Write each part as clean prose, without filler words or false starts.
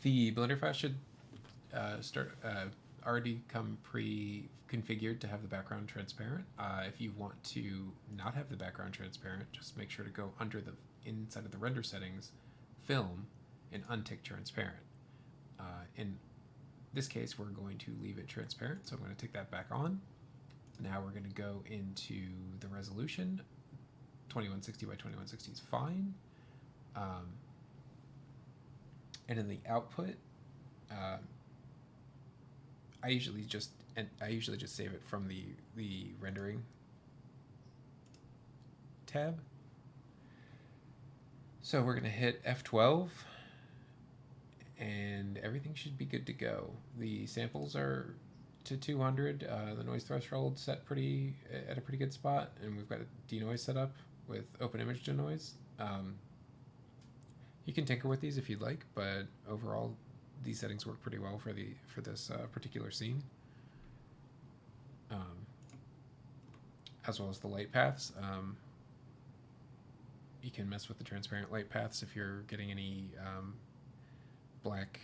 The Blender file should already come pre-configured to have the background transparent. If you want to not have the background transparent, just make sure to go under the inside of the render settings, film, and untick transparent. In this case, we're going to leave it transparent, so I'm going to tick that back on. Now we're going to go into the resolution. 2160 by 2160 is fine. And in the output, I usually just save it from the rendering tab. So we're gonna hit F12, and everything should be good to go. The samples are to 200. The noise threshold set at a pretty good spot, and we've got a denoise set up with open image denoise. You can tinker with these if you'd like, but overall, these settings work pretty well for this particular scene, as well as the light paths. You can mess with the transparent light paths if you're getting any black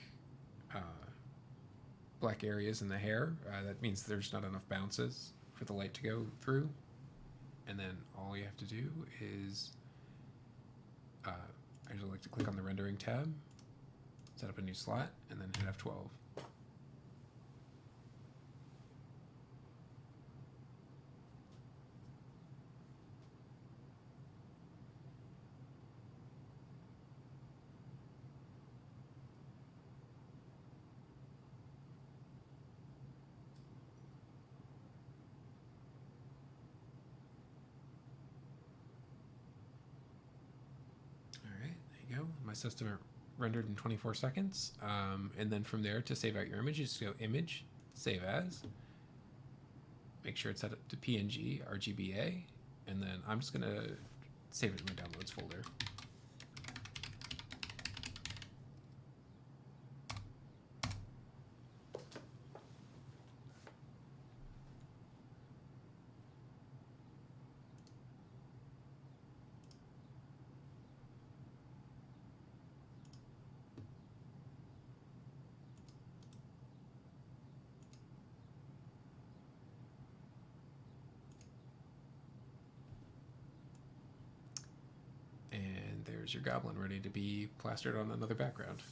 areas in the hair. That means there's not enough bounces for the light to go through. And then all you have to do is I usually like to click on the rendering tab, set up a new slot, and then hit F12. My system rendered in 24 seconds. And then from there, to save out your image, you just go Image, Save As. Make sure it's set up to PNG, RGBA. And then I'm just going to save it in my Downloads folder. There's your goblin ready to be plastered on another background.